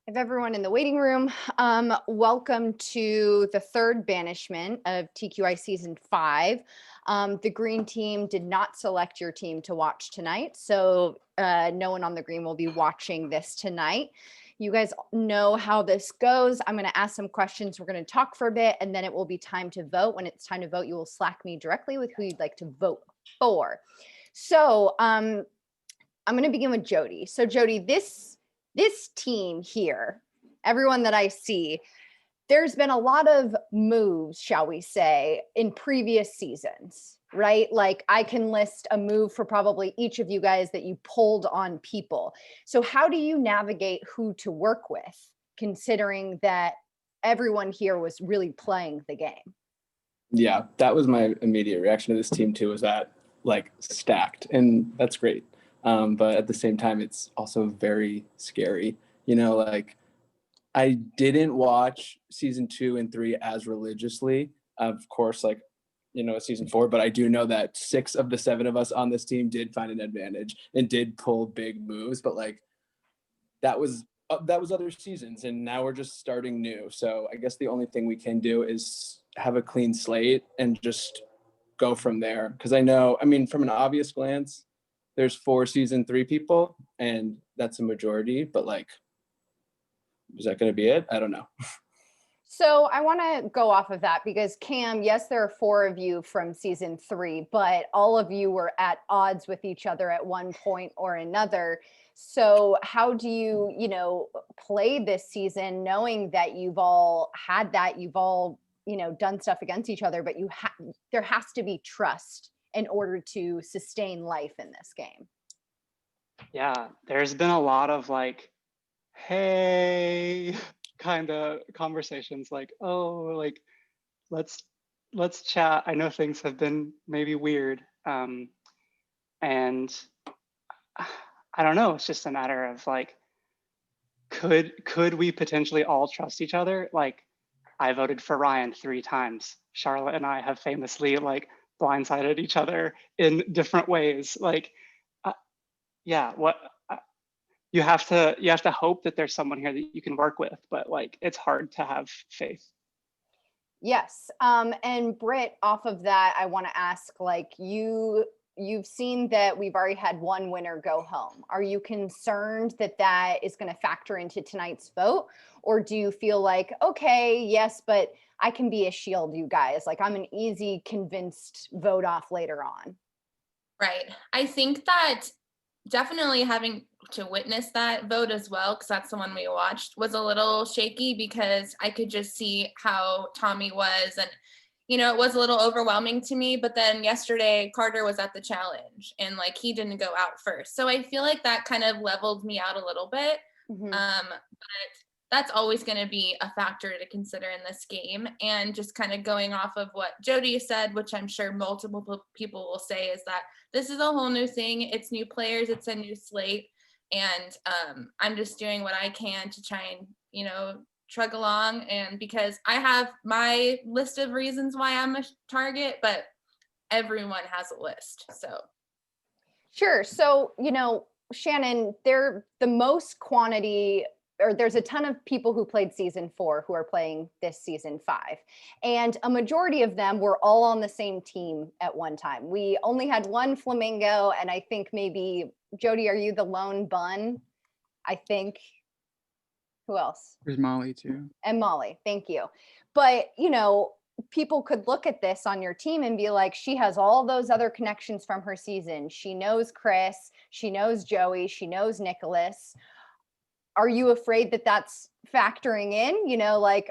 Of everyone in the waiting room, welcome to the third banishment of TQI season 5. The green team did not select your team to watch tonight, so no one on the green will be watching this tonight. You guys know how this goes. I'm going to ask some questions. We're going to talk for a bit, and then it will be time to vote. When it's time to vote, you will Slack me directly with who you'd like to vote for. So I'm going to begin with Jody. So Jody, this team here, everyone that I see, there's been a lot of moves, shall we say, in previous seasons, right? Like I can list a move for probably each of you guys that you pulled on people. So how do you navigate who to work with, considering that everyone here was really playing the game? Yeah, that was my immediate reaction to this team too, was that like stacked, and that's great. But at the same time, it's also very scary. Like I didn't watch season 2 and 3 as religiously, of course, like season 4, but I do know that 6 of the 7 of us on this team did find an advantage and did pull big moves. But like that was other seasons, and now we're just starting new. So I guess the only thing we can do is have a clean slate and just go from there. Because I mean, from an obvious glance, there's 4 season 3 people, and that's a majority. But like, is that going to be it? I don't know. So I want to go off of that because Cam, yes, there are 4 of you from season 3, but all of you were at odds with each other at one point or another. So how do you play this season knowing that you've all had that, you've all, done stuff against each other, but there has to be trust in order to sustain life in this game. Yeah, there's been a lot of like, hey, kind of conversations like, oh, like let's chat. I know things have been maybe weird. And I don't know, it's just a matter of like, could we potentially all trust each other? Like I voted for Ryan 3 times. Charlotte and I have famously like blindsided each other in different ways. Like, yeah, what you have to hope that there's someone here that you can work with, but like it's hard to have faith. Yes. And Britt, off of that, I want to ask, like, you've seen that we've already had one winner go home. Are you concerned that that is going to factor into tonight's vote? Or do you feel like, okay, yes, but I can be a shield, you guys. Like I'm an easy convinced vote off later on. Right. I think that definitely having to witness that vote as well, because that's the one we watched, was a little shaky because I could just see how Tommy was. And, it was a little overwhelming to me. But then yesterday, Carter was at the challenge and like he didn't go out first. So I feel like that kind of leveled me out a little bit. Mm-hmm. But that's always going to be a factor to consider in this game. And just kind of going off of what Jody said, which I'm sure multiple people will say, is that this is a whole new thing. It's new players. It's a new slate. And I'm just doing what I can to try and, trug along. And because I have my list of reasons why I'm a target, but everyone has a list. So. Sure. So, Shannon, they're the most quantity, or there's a ton of people who played season 4 who are playing this season 5. And a majority of them were all on the same team at one time. We only had one flamingo, and I think maybe, Jody, are you the lone bun? I think. Who else? There's Molly too. And Molly, thank you. But, people could look at this on your team and be like, she has all those other connections from her season. She knows Chris, she knows Joey, she knows Nicholas. Are you afraid that that's factoring in,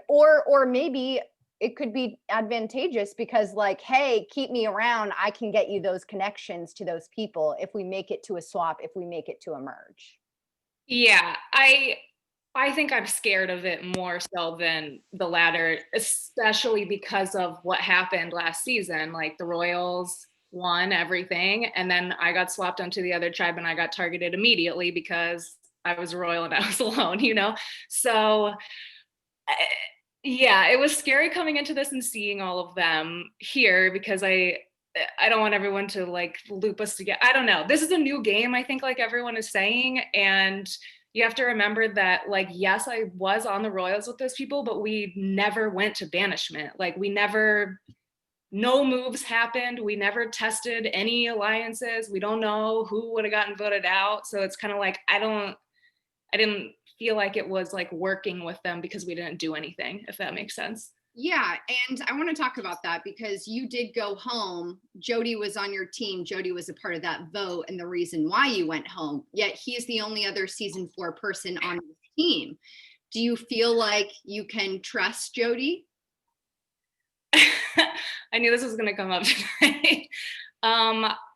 or maybe it could be advantageous because like, hey, keep me around. I can get you those connections to those people if we make it to a swap, if we make it to a merge. Yeah, I think I'm scared of it more so than the latter, especially because of what happened last season. Like the Royals won everything, and then I got swapped onto the other tribe and I got targeted immediately because I was a Royal and I was alone, So yeah, it was scary coming into this and seeing all of them here because I don't want everyone to like loop us together. I don't know. This is a new game, I think, like everyone is saying, and you have to remember that, like, yes, I was on the Royals with those people, but we never went to banishment. Like, no moves happened. We never tested any alliances. We don't know who would have gotten voted out. So it's kind of like, I didn't feel like it was like working with them because we didn't do anything, if that makes sense. Yeah, and I want to talk about that because you did go home. Jody was on your team. Jody was a part of that vote and the reason why you went home. Yet he's the only other season 4 person on the team. Do you feel like you can trust Jody? I knew this was going to come up tonight.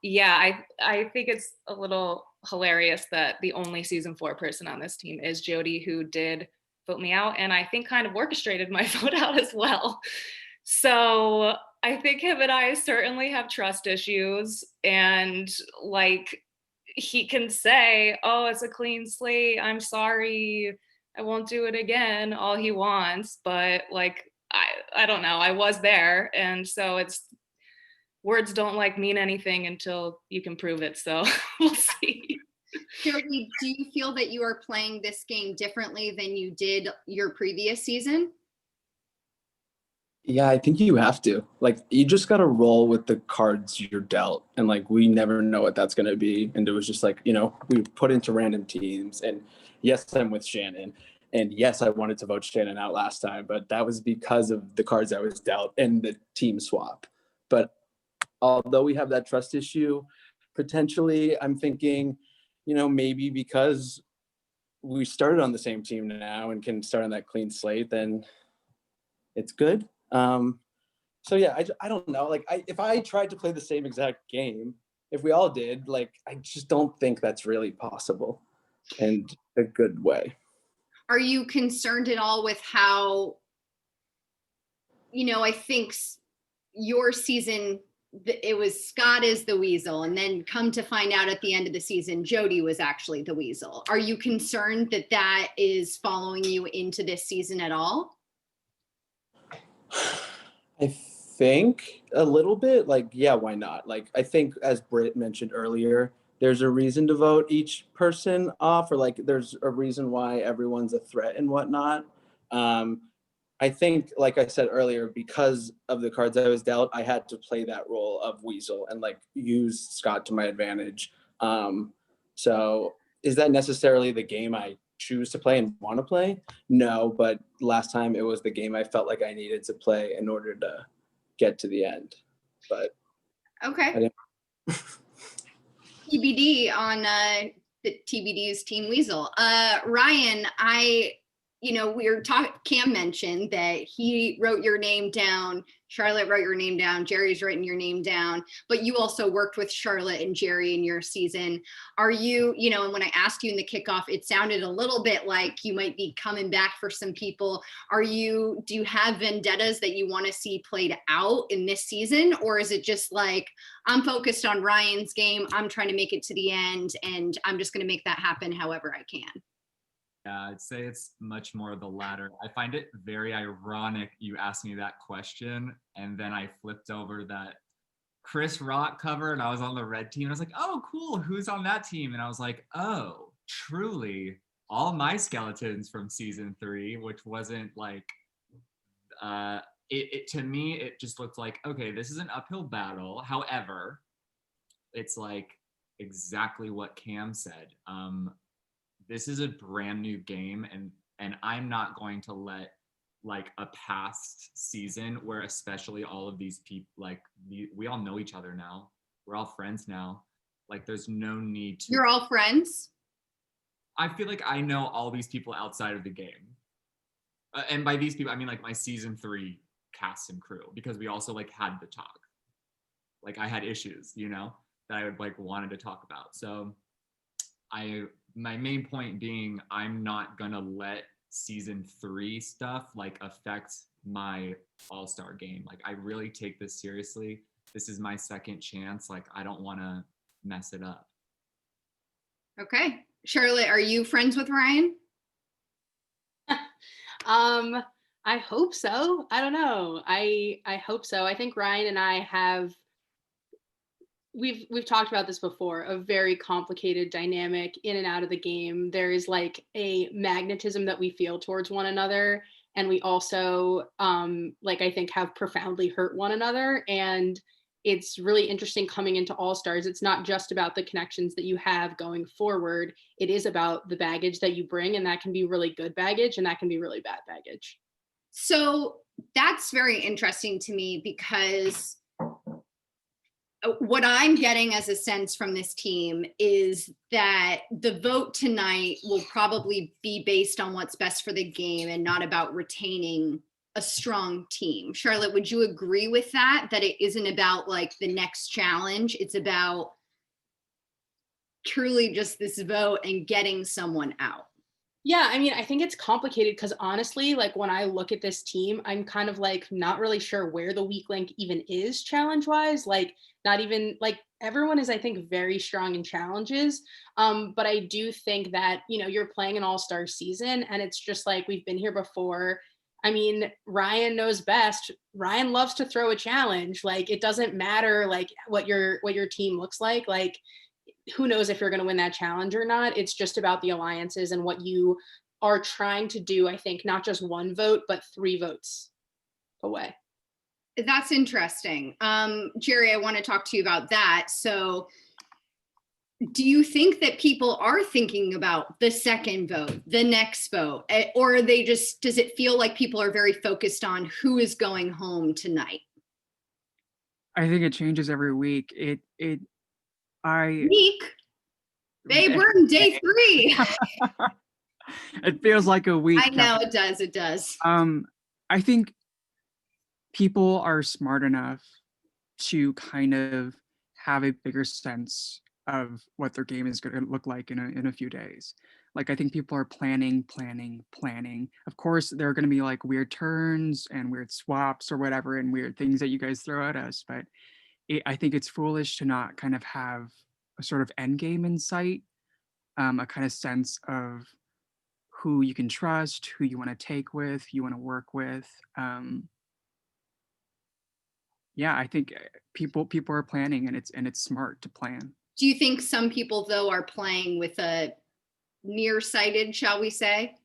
Yeah, I think it's a little hilarious that the only season 4 person on this team is Jody, who did vote me out, and I think kind of orchestrated my vote out as well. So I think him and I certainly have trust issues, and like, he can say, oh, it's a clean slate, I'm sorry, I won't do it again, all he wants, but like, I don't know, I was there, and so it's, words don't like mean anything until you can prove it, so we'll see. Jody, do you feel that you are playing this game differently than you did your previous season? Yeah, I think you have to. Like, you just got to roll with the cards you're dealt. And, like, we never know what that's going to be. And it was just like, we put into random teams. And yes, I'm with Shannon. And yes, I wanted to vote Shannon out last time, but that was because of the cards I was dealt and the team swap. But although we have that trust issue, potentially I'm thinking, maybe because we started on the same team now and can start on that clean slate, then it's good. So yeah, I don't know. Like, if I tried to play the same exact game, if we all did, like, I just don't think that's really possible in a good way. Are you concerned at all with how, I think your season, it was Scott is the weasel, and then come to find out at the end of the season, Jody was actually the weasel. Are you concerned that that is following you into this season at all? I think a little bit. Like, yeah, why not? Like, I think, as Britt mentioned earlier, there's a reason to vote each person off, or like there's a reason why everyone's a threat and whatnot. I think, like I said earlier, because of the cards I was dealt, I had to play that role of weasel and like use Scott to my advantage. So is that necessarily the game I choose to play and want to play? No, but last time it was the game I felt like I needed to play in order to get to the end. But Okay. TBD on the TBD's Team Weasel. Ryan, we were talking, Cam mentioned that he wrote your name down, Charlotte wrote your name down, Jerry's written your name down, but you also worked with Charlotte and Jerry in your season. Are you, and when I asked you in the kickoff, it sounded a little bit like you might be coming back for some people. Do you have vendettas that you want to see played out in this season? Or is it just like, I'm focused on Ryan's game, I'm trying to make it to the end, and I'm just going to make that happen however I can? Yeah, I'd say it's much more the latter. I find it very ironic you asked me that question, and then I flipped over that Chris Rock cover, and I was on the red team. And I was like, oh, cool, who's on that team? And I was like, oh, truly, all my skeletons from season 3, which wasn't like, to me, it just looked like, okay, this is an uphill battle. However, it's like exactly what Cam said. This is a brand new game, and I'm not going to let like a past season where especially all of these people, like we all know each other now, we're all friends now, like there's no need to. You're all friends? I feel like I know all these people outside of the game, and by these people I mean like my season 3 cast and crew, because we also like had to talk, like I had issues that I would like wanted to talk about. So my main point being, I'm not gonna let season 3 stuff like affect my all-star game. Like, I really take this seriously. This is my second chance. Like, I don't want to mess it up. Okay. Charlotte, are you friends with Ryan? I hope so. I don't know. I hope so. I think Ryan and I have we've talked about this before, a very complicated dynamic in and out of the game. There is like a magnetism that we feel towards one another, and we also like I think have profoundly hurt one another. And it's really interesting coming into All Stars. It's not just about the connections that you have going forward. It is about the baggage that you bring, and that can be really good baggage and that can be really bad baggage. So that's very interesting to me, because what I'm getting as a sense from this team is that the vote tonight will probably be based on what's best for the game and not about retaining a strong team. Charlotte, would you agree with that? That it isn't about like the next challenge, it's about truly just this vote and getting someone out? Yeah, I mean, I think it's complicated because honestly, like when I look at this team, I'm kind of like not really sure where the weak link even is challenge wise. Like, not even like everyone is, I think, very strong in challenges. But I do think that, you know, you're playing an all-star season and it's just like we've been here before. I mean, Ryan knows best. Ryan loves to throw a challenge. Like, it doesn't matter like what your team looks like. Like, who knows if you're going to win that challenge or not. It's just about the alliances and what you are trying to do. I think not just one vote, but 3 votes away. That's interesting. Jerry, I want to talk to you about that. So do you think that people are thinking about the second vote, the next vote, or are they just, does it feel like people are very focused on who is going home tonight? I think it changes every week. Week? Babe, we're in day 3. It feels like a week. I know it does. It does. I think people are smart enough to kind of have a bigger sense of what their game is going to look like in a few days. Like, I think people are planning. Of course, there are going to be like weird turns and weird swaps or whatever and weird things that you guys throw at us. But I think it's foolish to not kind of have a sort of end game in sight, a kind of sense of who you can trust, who you want to take with, you want to work with. Yeah, I think people are planning, and it's smart to plan. Do you think some people though are playing with a nearsighted, shall we say?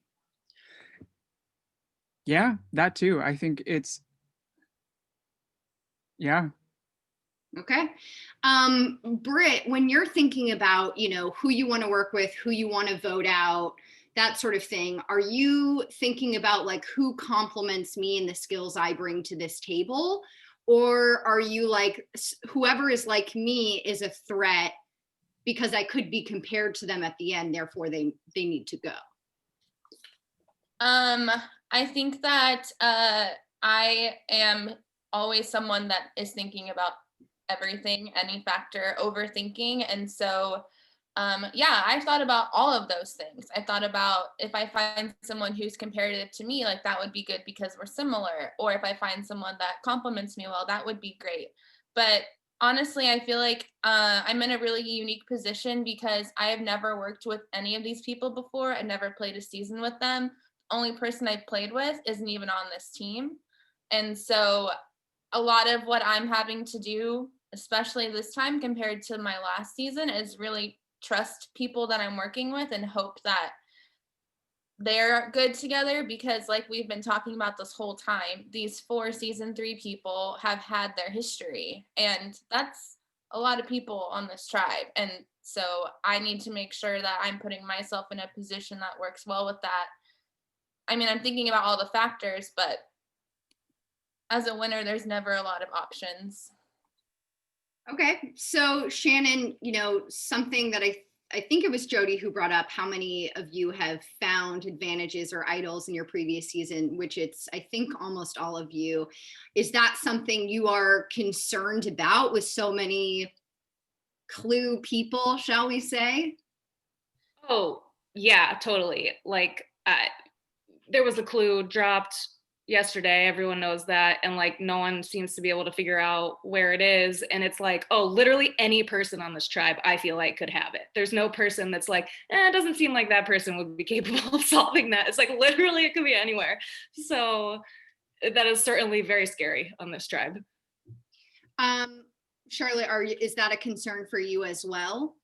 Yeah, that too. I think yeah. Okay. Britt, when you're thinking about, you know, who you want to work with, who you want to vote out, that sort of thing, are you thinking about like who complements me and the skills I bring to this table? Or are you like, whoever is like me is a threat because I could be compared to them at the end, therefore they need to go? I think that I am always someone that is thinking about everything, any factor, overthinking. And so, yeah, I've thought about all of those things. I thought about if I find someone who's comparative to me, like that would be good because we're similar. Or if I find someone that compliments me well, that would be great. But honestly, I feel like I'm in a really unique position because I have never worked with any of these people before. I've never played a season with them. The only person I've played with isn't even on this team. And so a lot of what I'm having to do, especially this time compared to my last season, is really trust people that I'm working with and hope that they're good together, because like we've been talking about this whole time, these 4 season 3 people have had their history, and that's a lot of people on this tribe. And so I need to make sure that I'm putting myself in a position that works well with that. I mean, I'm thinking about all the factors, but as a winner, there's never a lot of options. Okay, so Shannon, you know, something that I think it was Jody who brought up how many of you have found advantages or idols in your previous season, which it's, I think, almost all of you. Is that something you are concerned about with so many clue people, shall we say? Oh, yeah, totally. Like, there was a clue dropped yesterday, everyone knows that, and like no one seems to be able to figure out where it is. And it's like, oh, literally any person on this tribe I feel like could have it. There's no person that's like, it doesn't seem like that person would be capable of solving that. It's like literally it could be anywhere. So that is certainly very scary on this tribe. Charlotte, is that a concern for you as well?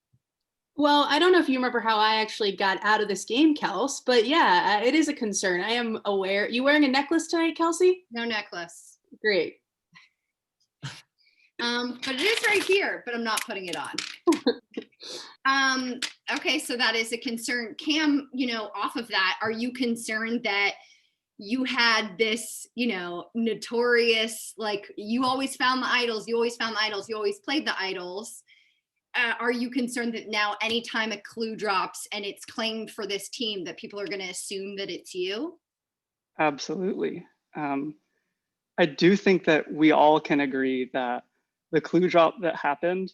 Well, I don't know if you remember how I actually got out of this game, Kels, but yeah, it is a concern. I am aware. You wearing a necklace tonight, Kelsey? No necklace. Great. But it is right here, but I'm not putting it on. Okay, so that is a concern. Cam, off of that, are you concerned that you had this, notorious, like you always found the idols, you always played the idols. Are you concerned that now anytime a clue drops and it's claimed for this team that people are going to assume that it's you? Absolutely. I do think that we all can agree that the clue drop that happened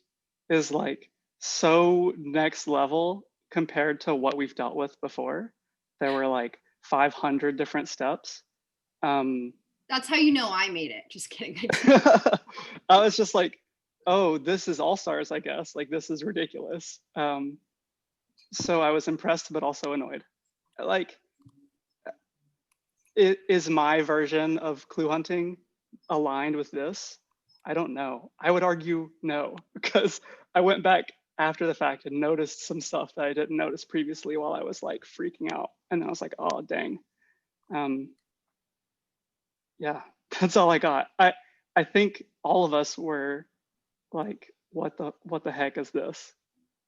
is like so next level compared to what we've dealt with before. There were like 500 different steps. That's how you know I made it. Just kidding. I was just like, oh, this is all stars, I guess. Like, this is ridiculous. So I was impressed, but also annoyed. Like, is my version of clue hunting aligned with this? I don't know. I would argue no, because I went back after the fact and noticed some stuff that I didn't notice previously while I was like freaking out. And I was like, oh, dang. Yeah, that's all I got. I think all of us were like, what the heck is this?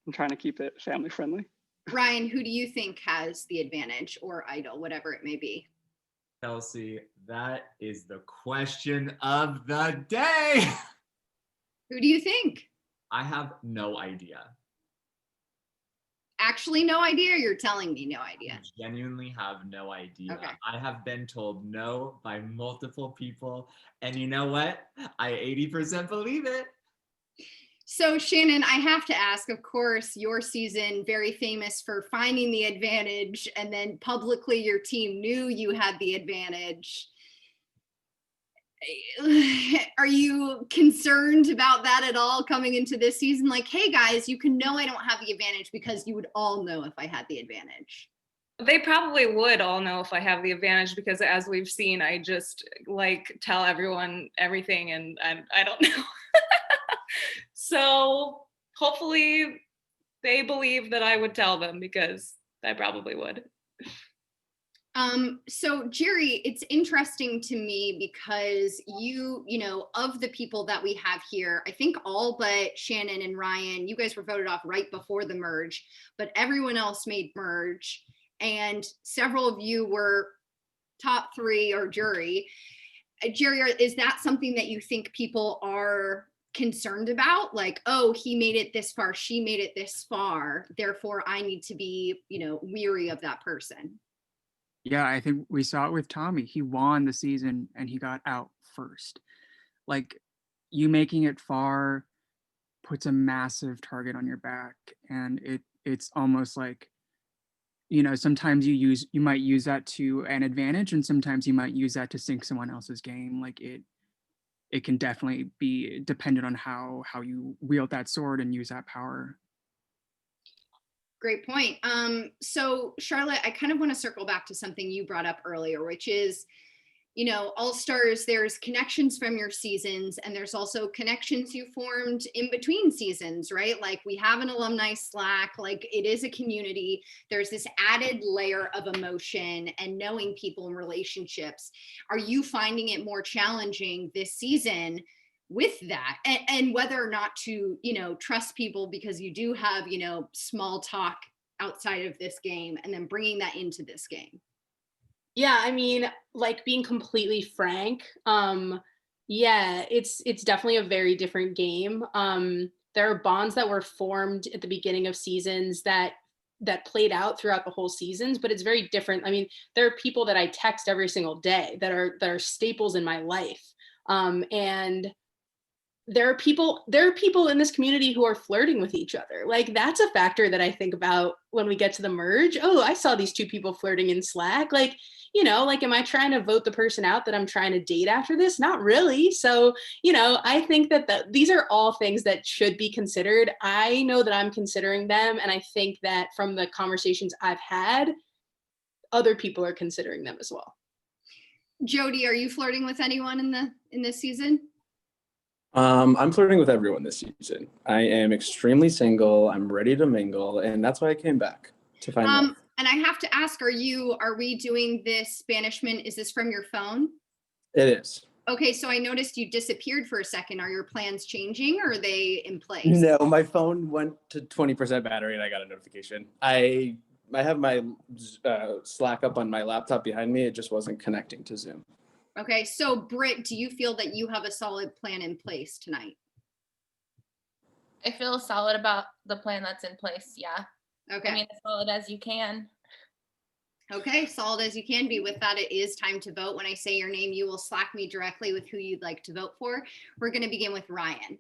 I'm trying to keep it family friendly. Ryan, who do you think has the advantage, or idol, whatever it may be? Kelsey, that is the question of the day. Who do you think? I have no idea. Actually, no idea, or you're telling me no idea? I genuinely have no idea. Okay. I have been told no by multiple people. And you know what? I 80% believe it. So Shannon, I have to ask, of course, your season, very famous for finding the advantage, and then publicly your team knew you had the advantage. Are you concerned about that at all coming into this season? Like, hey guys, you can know I don't have the advantage because you would all know if I had the advantage. They probably would all know if I have the advantage because as we've seen, I just like tell everyone everything and I don't know. So hopefully they believe that I would tell them because I probably would. So Jerry, it's interesting to me because you know, of the people that we have here, I think all but Shannon and Ryan, you guys were voted off right before the merge, but everyone else made merge. And several of you were top 3 or jury. Jerry, is that something that you think people are concerned about? Like, oh, he made it this far, she made it this far, therefore I need to be, weary of that person. Yeah, I think we saw it with Tommy. He won the season and he got out first. Like, you making it far puts a massive target on your back, and it's almost like, sometimes you might use that to an advantage, and sometimes you might use that to sink someone else's game. Like, it can definitely be dependent on how you wield that sword and use that power. Great point. So Charlotte, I kind of want to circle back to something you brought up earlier, which is, All Stars, there's connections from your seasons, and there's also connections you formed in between seasons, right? Like, we have an alumni Slack, like it is a community. There's this added layer of emotion and knowing people and relationships. Are you finding it more challenging this season with that, and whether or not to trust people, because you do have small talk outside of this game, and then bringing that into this game? Yeah, I mean, like, being completely frank, yeah, it's definitely a very different game. There are bonds that were formed at the beginning of seasons that played out throughout the whole seasons, but it's very different. I mean, there are people that I text every single day that are staples in my life, and there are people in this community who are flirting with each other. Like, that's a factor that I think about when we get to the merge. Oh, I saw these 2 people flirting in Slack. Like, like, am I trying to vote the person out that I'm trying to date after this? Not really. So, I think that these are all things that should be considered. I know that I'm considering them. And I think that from the conversations I've had, other people are considering them as well. Jody, are you flirting with anyone in this season? I'm flirting with everyone this season. I am extremely single. I'm ready to mingle, and that's why I came back to find love. And I have to ask, are we doing this banishment? Is this from your phone? It is. Okay, so I noticed you disappeared for a second. Are your plans changing or are they in place? No, my phone went to 20% battery and I got a notification. I have my Slack up on my laptop behind me. It just wasn't connecting to Zoom. Okay, so Britt, do you feel that you have a solid plan in place tonight? I feel solid about the plan that's in place. Yeah. Okay. I mean, as solid as you can. Okay, solid as you can be. With that, it is time to vote. When I say your name, you will Slack me directly with who you'd like to vote for. We're going to begin with Ryan.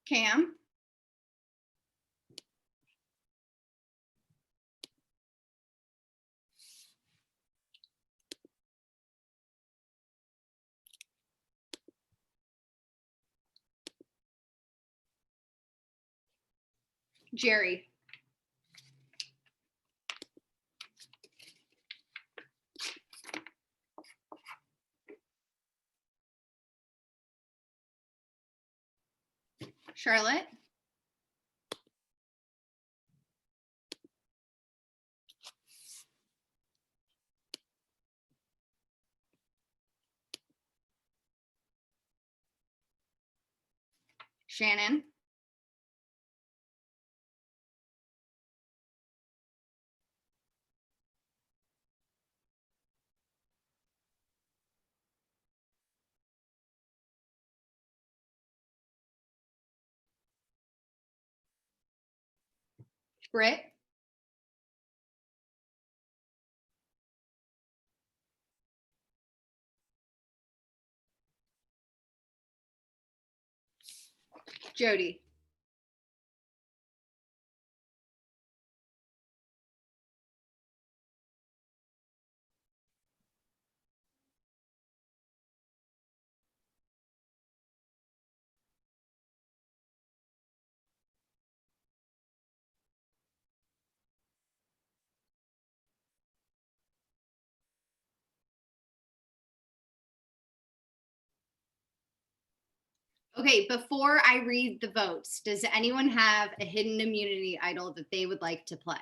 Cam. Jerry. Charlotte. Shannon. Britt. Jody. Okay, before I read the votes, does anyone have a hidden immunity idol that they would like to play?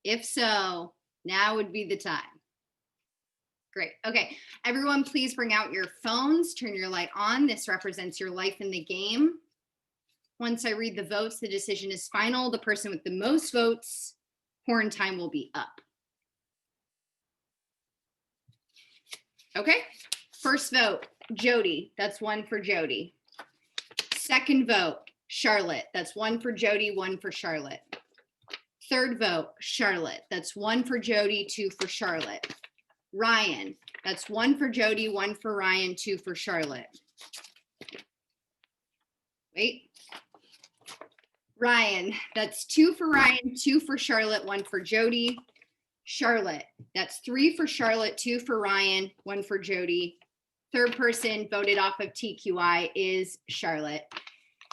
If so, now would be the time. Great. Okay, everyone, please bring out your phones, turn your light on. This represents your life in the game. Once I read the votes, the decision is final. The person with the most votes, horn time will be up. Okay, first vote, Jody. That's one for Jody. Second vote, Charlotte. That's one for Jody, one for Charlotte. Third vote, Charlotte. That's one for Jody, two for Charlotte. Ryan. That's one for Jody, one for Ryan, two for Charlotte. Wait. Ryan. That's two for Ryan, two for Charlotte, one for Jody. Charlotte. That's three for Charlotte, two for Ryan, one for Jody. Third person voted off of TQI is Charlotte.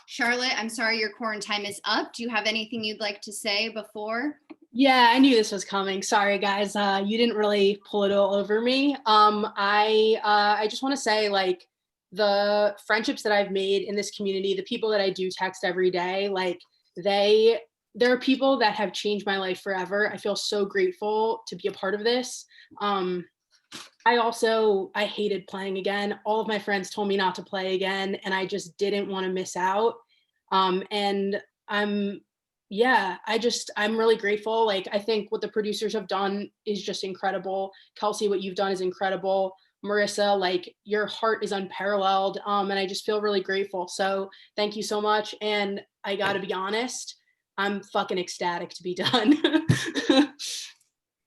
Charlotte, I'm sorry your quarantine is up. Do you have anything you'd like to say before? Yeah, I knew this was coming. Sorry, guys. You didn't really pull it all over me. I just want to say, like, the friendships that I've made in this community, the people that I do text every day, like, there are people that have changed my life forever. I feel so grateful to be a part of this. I hated playing again. All of my friends told me not to play again, and I just didn't want to miss out. And I'm really grateful. Like, I think what the producers have done is just incredible. Kelsey, what you've done is incredible. Marissa, like, your heart is unparalleled. And I just feel really grateful. So thank you so much. And I gotta be honest, I'm fucking ecstatic to be done.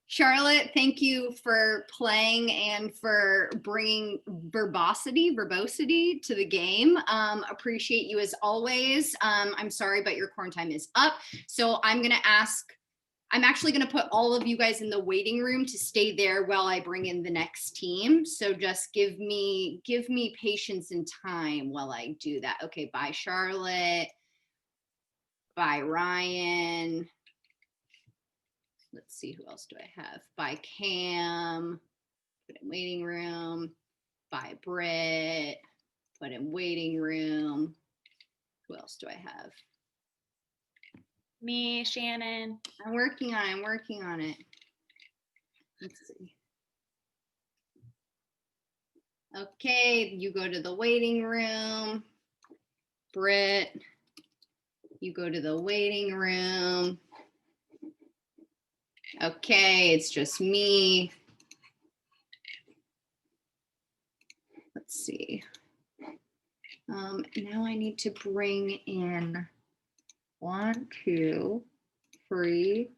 Charlotte, thank you for playing and for bringing verbosity to the game. Appreciate you as always. I'm sorry, but your quarantine is up. So I'm going to ask I'm actually going to put all of you guys in the waiting room to stay there while I bring in the next team. So just give me patience and time while I do that. Okay, bye Charlotte. Bye Ryan. Let's see, who else do I have? Bye Cam. Put in waiting room. Bye Britt. Put in waiting room. Who else do I have? Me, Shannon. I'm working on it. Let's see. Okay, you go to the waiting room. Britt, you go to the waiting room. Okay, it's just me. Let's see. Now I need to bring in 1, 2, 3.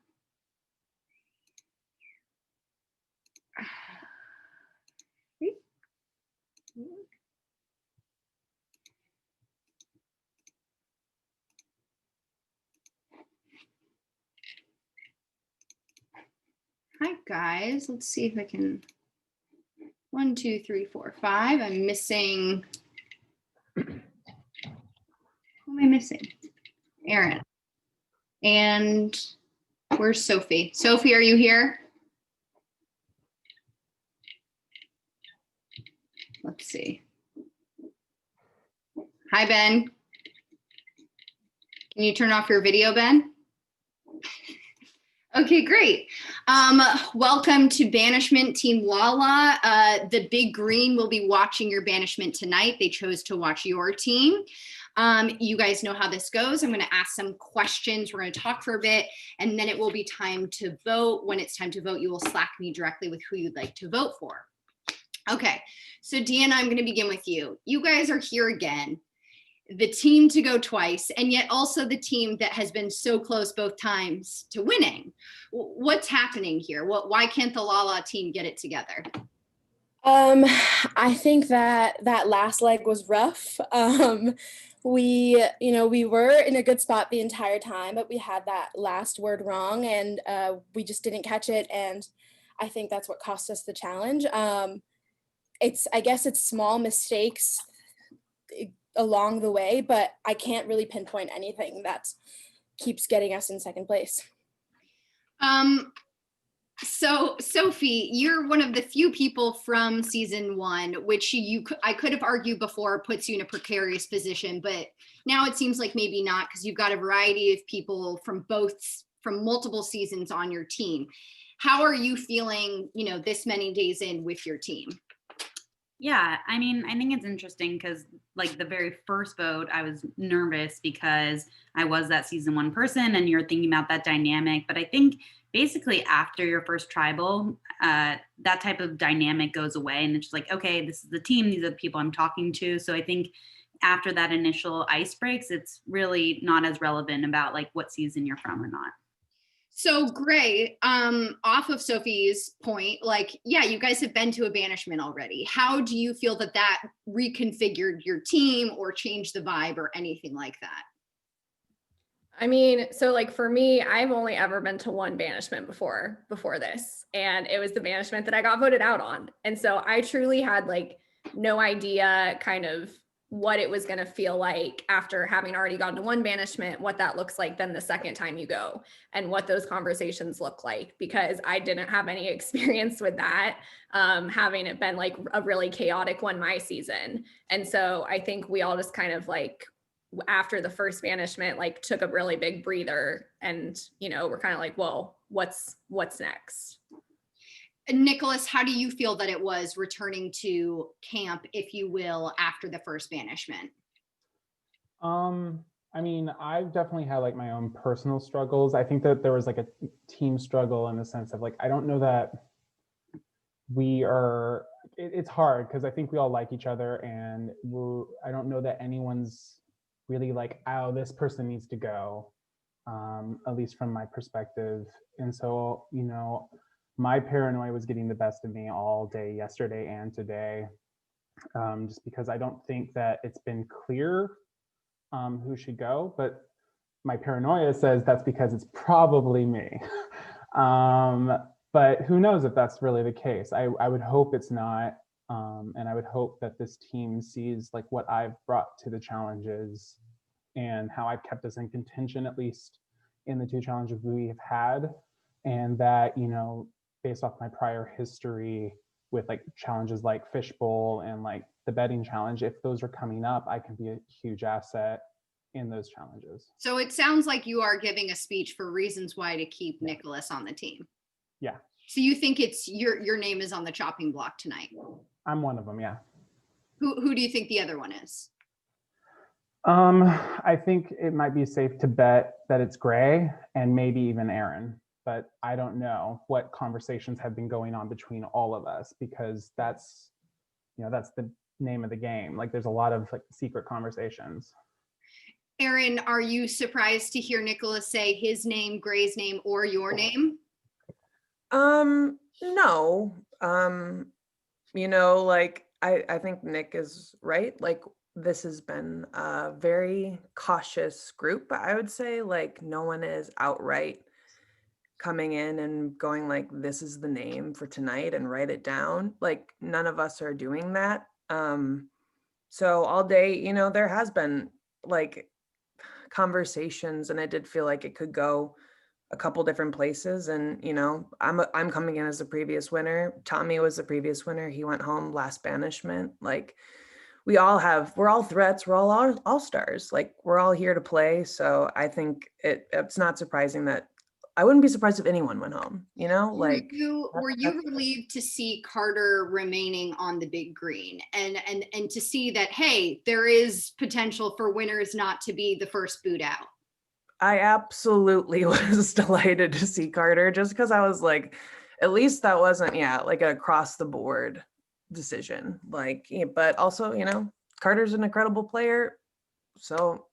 Hi guys, let's see if I can. 1, 2, 3, 4, 5. I'm missing. Who am I missing? Aaron. And where's Sophie? Sophie, are you here? Let's see. Hi, Ben. Can you turn off your video, Ben? Okay, great. Welcome to Banishment Team Lala. The Big Green will be watching your Banishment tonight. They chose to watch your team. You guys know how this goes. I'm going to ask some questions. We're going to talk for a bit, and then it will be time to vote. When it's time to vote, you will Slack me directly with who you'd like to vote for. Okay, so Deanna, I'm going to begin with you. You guys are here again. The team to go twice, and yet also the team that has been so close both times to winning. What's happening here? Why can't the Lala team get it together? I think that last leg was rough. We were in a good spot the entire time, but we had that last word wrong, and we just didn't catch it. And I think that's what cost us the challenge. I guess it's small mistakes along the way, but I can't really pinpoint anything that keeps getting us in second place. So Sophie, you're one of the few people from season 1, which I could have argued before puts you in a precarious position, but now it seems like maybe not, because you've got a variety of people from multiple seasons on your team. How are you feeling, this many days in with your team? Yeah, I mean, I think it's interesting because like the very first vote, I was nervous because I was that season 1 person and you're thinking about that dynamic. But I think basically after your first tribal, that type of dynamic goes away. And it's just like, okay, this is the team. These are the people I'm talking to. So I think after that initial ice breaks, it's really not as relevant about like what season you're from or not. So great. Off of Sophie's point, yeah, you guys have been to a banishment already. How do you feel that reconfigured your team or changed the vibe or anything like that? I mean, so for me, I've only ever been to one banishment before this, and it was the banishment that I got voted out on. And so I truly had no idea kind of what it was going to feel like after having already gotten to one banishment, what that looks like then the second time you go, and what those conversations look like, because I didn't have any experience with that, having it been a really chaotic one my season. And so I think we all just kind of after the first banishment, took a really big breather, and we're kind of well, what's next? Nicholas, how do you feel that it was returning to camp, if you will, after the first banishment? I mean, I've definitely had my own personal struggles. I think that there was a team struggle in the sense of I don't know that we are, it's hard because I think we all like each other, and I don't know that anyone's really oh, this person needs to go, at least from my perspective. And so, my paranoia was getting the best of me all day yesterday and today, just because I don't think that it's been clear who should go, but my paranoia says that's because it's probably me. But who knows if that's really the case. I would hope it's not. And I would hope that this team sees like what I've brought to the challenges and how I've kept us in contention, at least in the 2 challenges we have had. And that, you know, based off my prior history with like challenges like Fishbowl and like the betting challenge, if those are coming up, I can be a huge asset in those challenges. So it sounds like you are giving a speech for reasons why to keep Nicholas on the team. Yeah. So you think it's your name is on the chopping block tonight? I'm one of them, yeah. Who do you think the other one is? I think it might be safe to bet that it's Gray and maybe even Aaron, but I don't know what conversations have been going on between all of us, because that's, you know, that's the name of the game. Like there's a lot of like secret conversations. Aaron, are you surprised to hear Nicholas say his name, Gray's name, or your name? No. You know, like I think Nick is right. Like this has been a very cautious group, I would say. Like no one is outright coming in and going like, this is the name for tonight and write it down. Like none of us are doing that. So all day, you know, there has been like conversations, and I did feel like it could go a couple different places. And you know, I'm coming in as the previous winner. Tommy was the previous winner. He went home last banishment. Like we're all threats. We're all stars. Like we're all here to play. So I think it's not surprising that I wouldn't be surprised if anyone went home. You know, like were you relieved to see Carter remaining on the big green and to see that, hey, there is potential for winners not to be the first boot out? I absolutely was delighted to see Carter, just because I was like, at least that wasn't, like an across the board decision. Like, but also, you know, Carter's an incredible player. So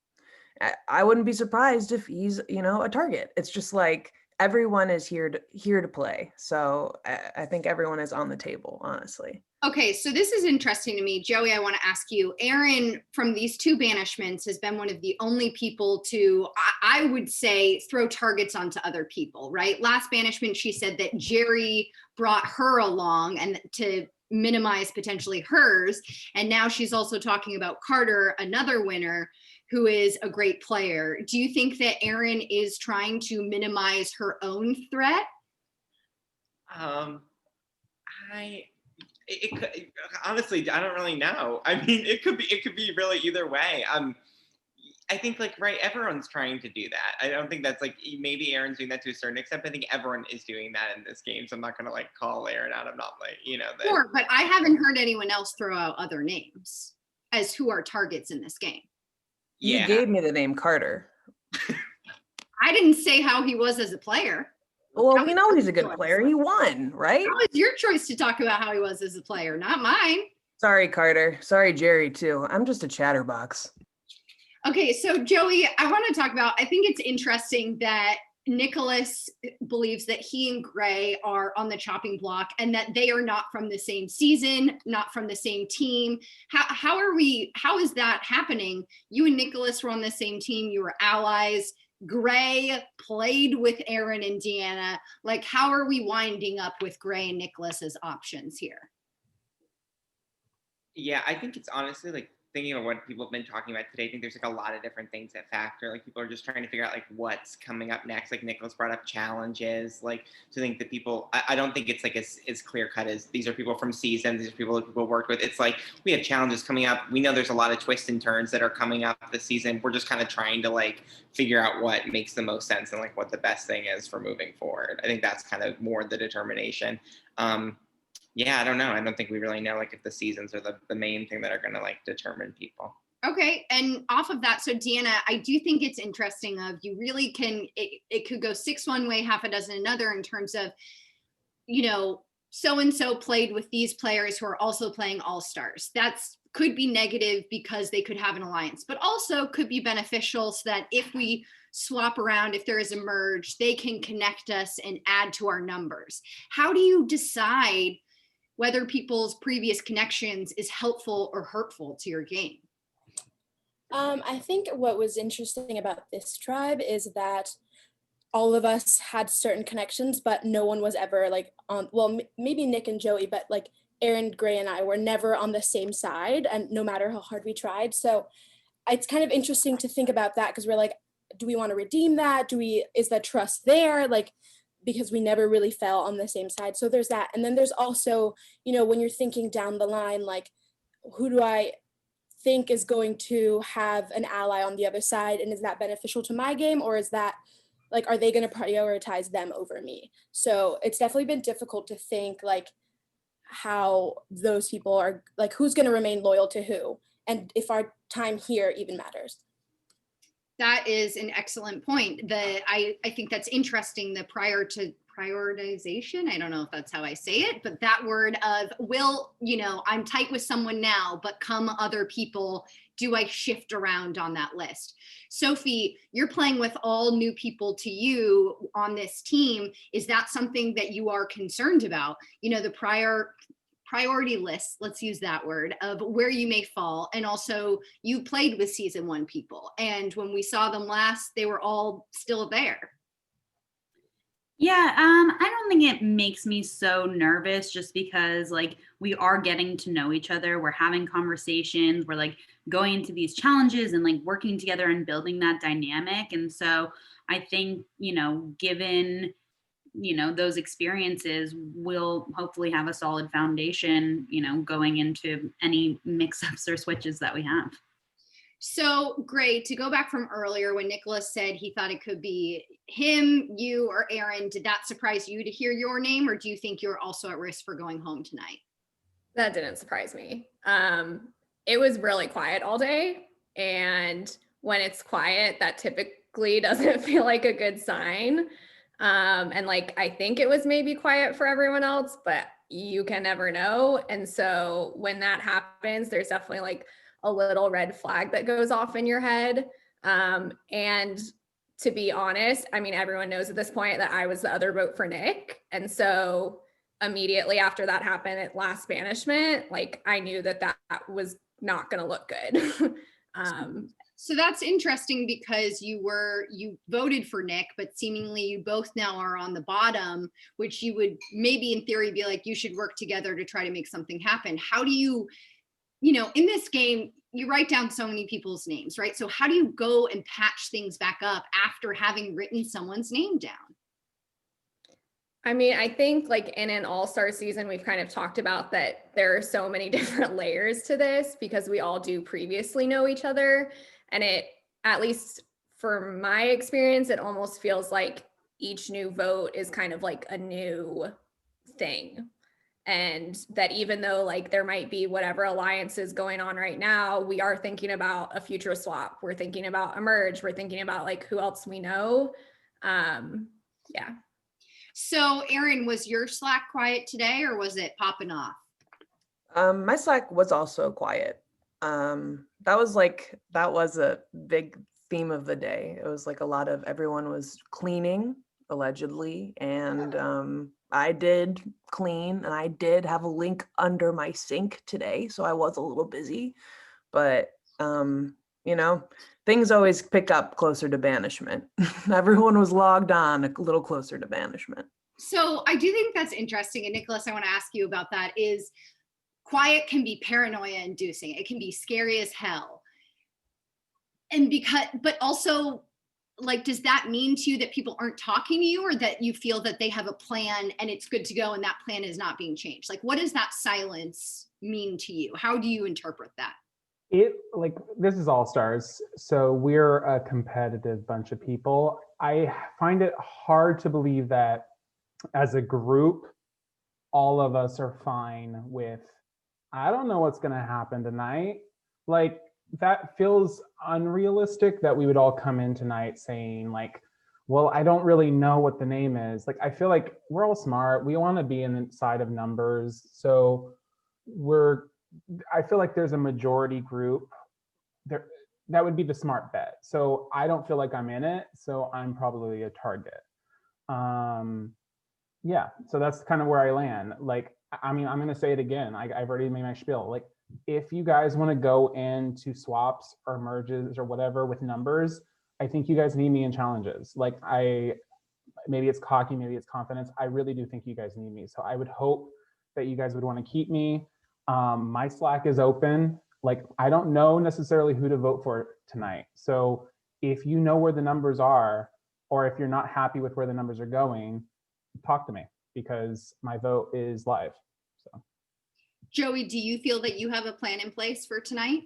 I wouldn't be surprised if he's, you know, a target. It's just like everyone is here to play. So I think everyone is on the table, honestly. Okay, so this is interesting to me. Joey, I want to ask you, Aaron, from these 2 banishments, has been one of the only people to, I would say, throw targets onto other people, right? Last banishment, she said that Jerry brought her along and to minimize potentially hers. And now she's also talking about Carter, another winner, who is a great player. Do you think that Aaron is trying to minimize her own threat? It could, honestly, I don't really know. I mean, it could be really either way. I think like, right, everyone's trying to do that. I don't think that's like, maybe Aaron's doing that to a certain extent, but I think everyone is doing that in this game. So I'm not gonna like call Aaron out. I'm not like, you know. Sure, but I haven't heard anyone else throw out other names as who are targets in this game. You gave me the name Carter. I didn't say how he was as a player. Well, we know he's a good player. He won, right? That was your choice to talk about how he was as a player, not mine. Sorry, Carter. Sorry, Jerry, too. I'm just a chatterbox. Okay, so Joey, I want to talk about, I think it's interesting that Nicholas believes that he and Gray are on the chopping block and that they are not from the same season, not from the same team. How is that happening? You and Nicholas were on the same team. You were allies. Gray played with Aaron and Deanna. Like, how are we winding up with Gray and Nicholas as options here? Yeah, I think it's honestly like thinking of what people have been talking about today. I think there's like a lot of different things that factor. Like people are just trying to figure out like what's coming up next. Like Nicholas brought up challenges. Like to think that people, I don't think it's like as clear cut as these are people from seasons. These are people that people worked with. It's like we have challenges coming up. We know there's a lot of twists and turns that are coming up this season. We're just kind of trying to like figure out what makes the most sense and like what the best thing is for moving forward. I think that's kind of more the determination. Yeah, I don't know. I don't think we really know like if the seasons are the main thing that are going to like determine people. Okay, and off of that, so Deanna, I do think it's interesting of you really can, it could go 6 one way, half a dozen another in terms of, you know, so-and-so played with these players who are also playing all-stars. That's could be negative because they could have an alliance, but also could be beneficial so that if we swap around, if there is a merge, they can connect us and add to our numbers. How do you decide whether people's previous connections is helpful or hurtful to your game? I think what was interesting about this tribe is that all of us had certain connections, but no one was ever like on, well, maybe Nick and Joey, but like Aaron, Gray, and I were never on the same side, and no matter how hard we tried. So it's kind of interesting to think about that, because we're like, do we want to redeem that? Is that trust there? Like, because we never really fell on the same side. So there's that. And then there's also, when you're thinking down the line, like, who do I think is going to have an ally on the other side? And is that beneficial to my game? Or is that like, are they going to prioritize them over me? So it's definitely been difficult to think like how those people are, like, who's going to remain loyal to who, and if our time here even matters. That is an excellent point. I think that's interesting, the prioritization. I don't know if that's how I say it, but that word of, I'm tight with someone now, but come other people, do I shift around on that list? Sophie, you're playing with all new people to you on this team. Is that something that you are concerned about? The priority list, let's use that word, of where you may fall. And also, you played with season 1 people, and when we saw them last, they were all still there. Yeah, I don't think it makes me so nervous, just because like we are getting to know each other. We're having conversations. We're like going into these challenges and like working together and building that dynamic. And so I think, given those experiences, will hopefully have a solid foundation, going into any mix-ups or switches that we have. So great. To go back from earlier when Nicholas said he thought it could be him, you, or Aaron, did that surprise you to hear your name, or do you think you're also at risk for going home tonight? That didn't surprise me. It was really quiet all day, and when it's quiet, that typically doesn't feel like a good sign. And like, I think it was maybe quiet for everyone else, but you can never know. And so when that happens, there's definitely like a little red flag that goes off in your head. And to be honest, I mean, everyone knows at this point that I was the other vote for Nick. And so immediately after that happened at last banishment, like I knew that was not going to look good. So that's interesting, because you voted for Nick, but seemingly you both now are on the bottom, which you would maybe in theory be like, you should work together to try to make something happen. How do you, in this game, you write down so many people's names, right? So how do you go and patch things back up after having written someone's name down? I mean, I think like in an all-star season, we've kind of talked about that there are so many different layers to this, because we all do previously know each other. And it, at least for my experience, it almost feels like each new vote is kind of like a new thing. And that even though like there might be whatever alliance is going on right now, we are thinking about a future swap. We're thinking about a merge. We're thinking about like who else we know. Yeah. So Aaron, was your Slack quiet today, or was it popping off? My Slack was also quiet. That was a big theme of the day. It was like a lot of, everyone was cleaning allegedly, and I did clean, and I did have a link under my sink today, so I was a little busy, but things always pick up closer to banishment. Everyone was logged on a little closer to banishment. So I do think that's interesting, and Nicholas, I want to ask you about that. Is quiet can be paranoia inducing. It can be scary as hell. And but also, like, does that mean to you that people aren't talking to you, or that you feel that they have a plan and it's good to go and that plan is not being changed? Like, what does that silence mean to you? How do you interpret that? This is All Stars, so we're a competitive bunch of people. I find it hard to believe that as a group, all of us are fine with, I don't know what's going to happen tonight. Like, that feels unrealistic that we would all come in tonight saying like, well, I don't really know what the name is. Like, I feel like we're all smart. We want to be inside of numbers. So I feel like there's a majority group there that would be the smart bet. So I don't feel like I'm in it. So I'm probably a target. Yeah, so that's kind of where I land. Like, I mean, I'm going to say it again. I've already made my spiel. Like, if you guys want to go into swaps or merges or whatever with numbers, I think you guys need me in challenges. Like, I maybe it's cocky, maybe it's confidence. I really do think you guys need me. So I would hope that you guys would want to keep me. My Slack is open. Like, I don't know necessarily who to vote for tonight. So if you know where the numbers are, or if you're not happy with where the numbers are going, talk to me, because my vote is live. So Joey, do you feel that you have a plan in place for tonight?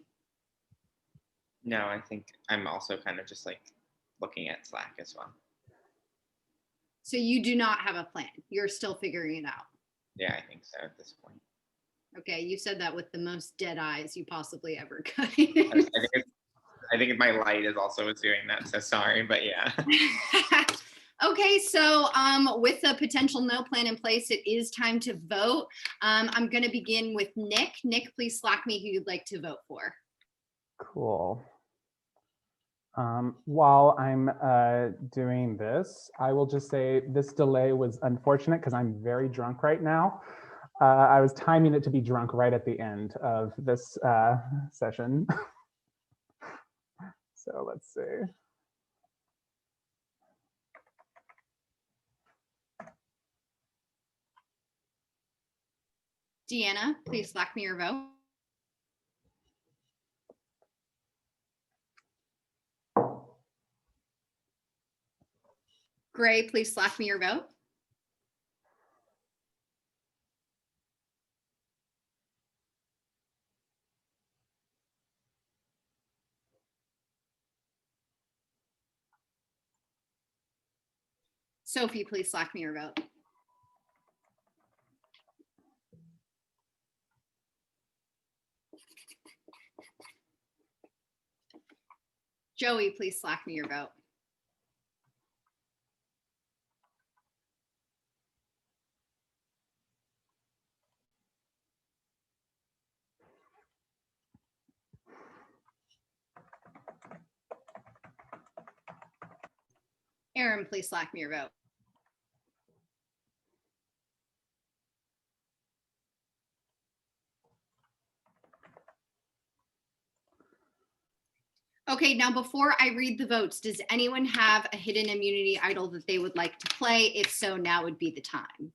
No, I think I'm also kind of just like looking at Slack as well. So you do not have a plan. You're still figuring it out. Yeah, I think so at this point. Okay, you said that with the most dead eyes you possibly ever could. I think my light is also doing that, so sorry, but yeah. Okay, so with a potential no plan in place, it is time to vote. I'm going to begin with Nick. Nick, please Slack me who you'd like to vote for. cool. While I'm doing this, I will just say this delay was unfortunate because I'm very drunk right now. I was timing it to be drunk right at the end of this session. So let's see. Deanna, please Slack me your vote. Gray, please Slack me your vote. Sophie, please Slack me your vote. Joey, please Slack me your vote. Aaron, please Slack me your vote. Okay, now before I read the votes, does anyone have a hidden immunity idol that they would like to play? If so, now would be the time.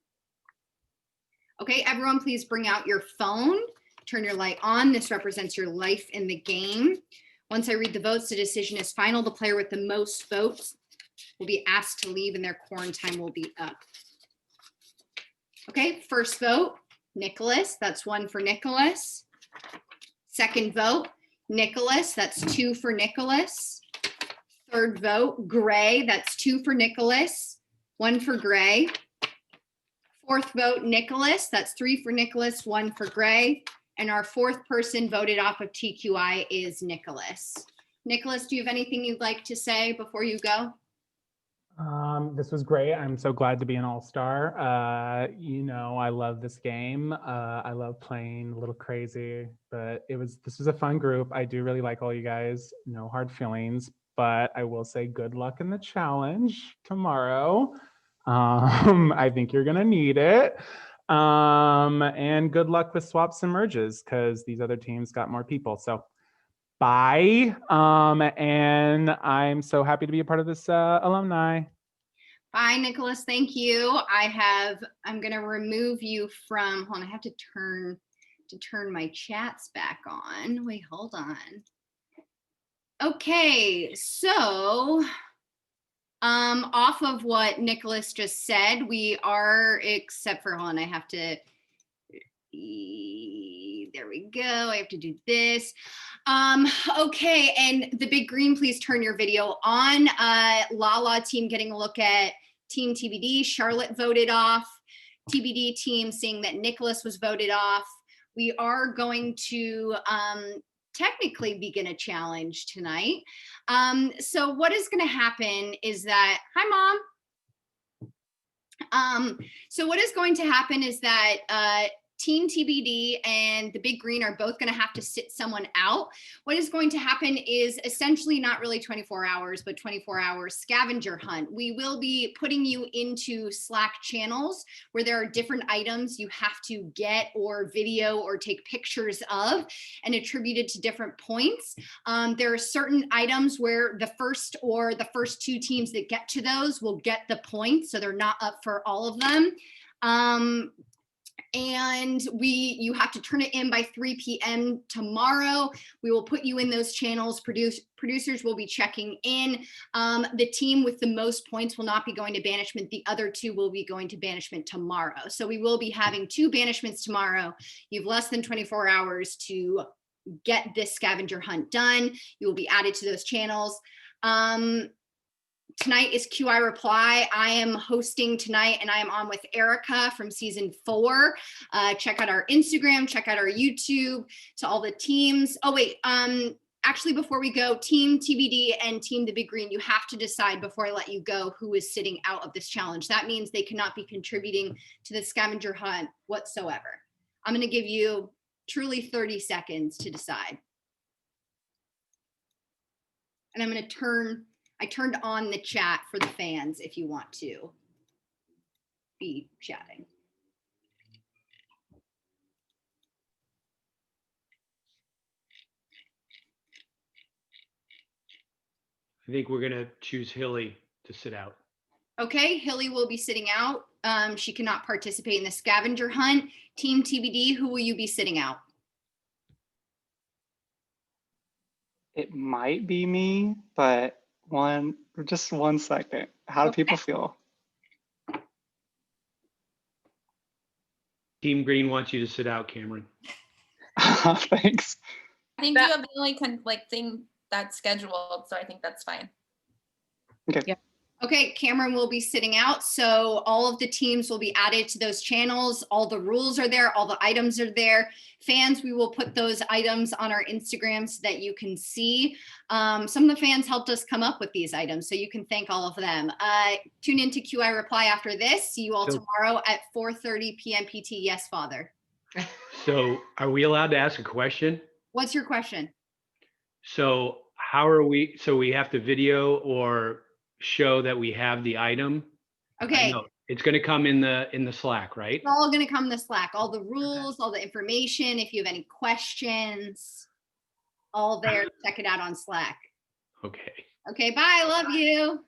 Okay, everyone, please bring out your phone. Turn your light on. This represents your life in the game. Once I read the votes, the decision is final. The player with the most votes will be asked to leave and their quarantine will be up. Okay, first vote, Nicholas. That's 1 for Nicholas. Second vote, Nicholas. That's 2 for Nicholas. Third vote, Gray. That's 2 for Nicholas, 1 for Gray. Fourth vote, Nicholas. That's 3 for Nicholas, 1 for Gray. And our fourth person voted off of TQI is Nicholas. Nicholas, do you have anything you'd like to say before you go? This was great. I'm so glad to be an all-star. You know, I love this game. I love playing a little crazy, but this was a fun group. I do really like all you guys. No hard feelings, but I will say good luck in the challenge tomorrow. I think you're gonna need it. And good luck with swaps and merges because these other teams got more people. So bye. And I'm so happy to be a part of this alumni. Bye, Nicholas. Thank you. I'm going to remove you from, hold on, I have to turn my chats back on. Wait, hold on. Okay, so off of what Nicholas just said, we are, except for, hold on, I have to, there we go. I have to do this. Okay, and the big green, please turn your video on. Lala team getting a look at Team TBD. Charlotte voted off. TBD team seeing that Nicholas was voted off. We are going to technically begin a challenge tonight. So what is going to happen is that, hi Mom. So what is going to happen is that Team TBD and the Big Green are both going to have to sit someone out. What is going to happen is essentially not really 24 hours, but 24 hours scavenger hunt. We will be putting you into Slack channels where there are different items you have to get or video or take pictures of and attributed to different points. There are certain items where the first two teams that get to those will get the points, so they're not up for all of them. And you have to turn it in by 3 p.m. tomorrow. We will put you in those channels. Producers will be checking in. The team with the most points will not be going to banishment. The other two will be going to banishment tomorrow. So we will be having 2 banishments tomorrow. You have less than 24 hours to get this scavenger hunt done. You will be added to those channels. Tonight is QI Reply. I am hosting tonight and I am on with Erica from season 4. Check out our Instagram, check out our YouTube, to all the teams. Oh wait, actually before we go, Team TBD and Team the Big Green, you have to decide before I let you go who is sitting out of this challenge. That means they cannot be contributing to the scavenger hunt whatsoever. I'm gonna give you truly 30 seconds to decide. And I'm gonna I turned on the chat for the fans if you want to be chatting. I think we're gonna choose Hilly to sit out. Okay, Hilly will be sitting out. She cannot participate in the scavenger hunt. Team TBD, who will you be sitting out? It might be me, but just one second. How do people feel? Team Green wants you to sit out, Cameron. Thanks. I think you have the only thing that's scheduled, so I think that's fine. Okay. Yeah. Okay, Cameron will be sitting out. So all of the teams will be added to those channels. All the rules are there. All the items are there. Fans, we will put those items on our Instagram so that you can see. Some of the fans helped us come up with these items, so you can thank all of them. Tune into QI Reply after this. See you all tomorrow at 4:30 p.m. PT. Yes, Father. So are we allowed to ask a question? What's your question? So how are we, so we have to video or show that we have the item? Okay. It's going to come in the Slack, right? It's all going to come in the Slack. All the rules, all the information. If you have any questions, all there. Check it out on Slack. Okay. Okay, bye. Love you.